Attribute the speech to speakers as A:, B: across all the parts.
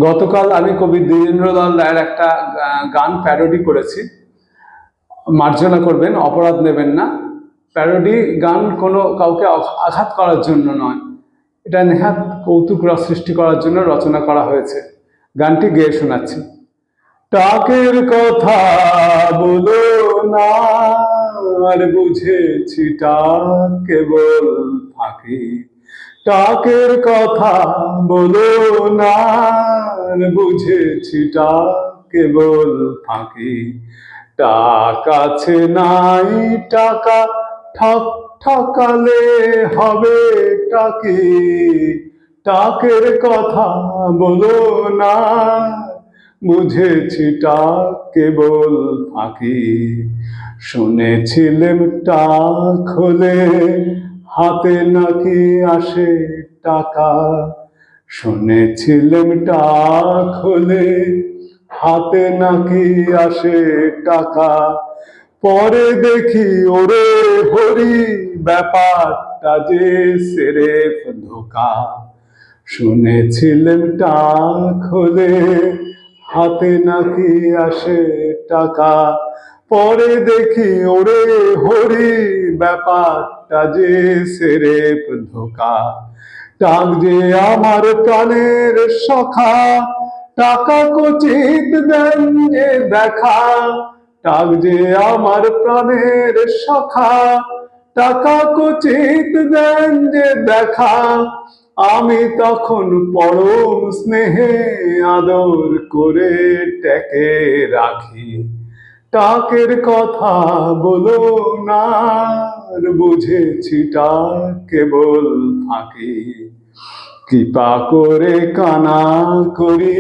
A: গতকাল আমি কবি দ্বিজেন্দ্রলাল রায়ের একটা গান প্যারোডি করেছি। মার্জনা করবেন, অপরাধ নেবেন না। প্যারোডি গান কোনো কাউকে আঘাত করার জন্য নয়, এটা নেহাত কৌতুক রস সৃষ্টি করার জন্য রচনা করা হয়েছে। গানটি গেয়ে শোনাচ্ছি। টাকের কথা বলো না, আর বুঝেছি টাক কেবল ফাঁকি। টাকের কথা বলো না, আর বুঝেছি টাক কেবল ফাঁকি। টাক আছে নাই টাকা, ঠক ঠকালে হবে টাকি। টাকের কথা বলো না, বুঝেছি টাক কেবল ফাঁকি। শুনেছিলেম টাক হলে হাতে নাকি আসে টাকা। শুনেছিলেম টাক হলে হাতে নাকি আসে টাকা। পরে দেখি ওরে হরি, ব্যাপারটা যে সেরেফ ধোঁকা। শুনেছিলেম টাক হলে হাতে নাকি আসে টাকা। পরে দেখি ওরে হরি, ব্যাপারটা যে সেরেফ ধোঁকা। টাক যে আমার প্রাণের সখা, টাকা কচিত দেন যে দেখা। টাক যে আমার প্রাণের সখা, টাকা কচিত দেন যে দেখা। আমি তখন পরম স্নেহে আদর করে ট্যাকে রাখি। টাকের কথা বলো না, আর বুঝেছি টাক কেবল ফাঁকি। কৃপা করে কানা করি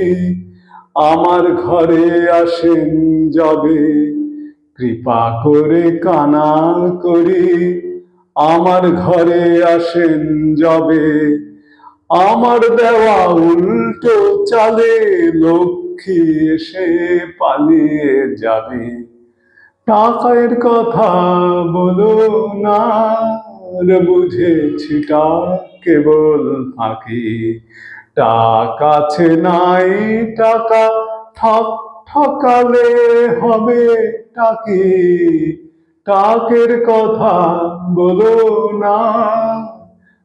A: আমার ঘরে আসেন যবে। কৃপা করে কানা করি আমার ঘরে আসেন যবে। আমার দেওয়া উল্টো চালে লক্ষ্মী এসে পালিয়ে যাবে। টাকার কথা বলো না, আর বুঝেছি টাক কেবল ফাঁকি। টাক আছে নাই টাকা, ঠক ঠকালে হবে টাকি। টাকের কথা বলো না,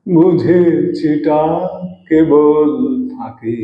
A: বুঝেছি টাক কেবল ফাঁকি।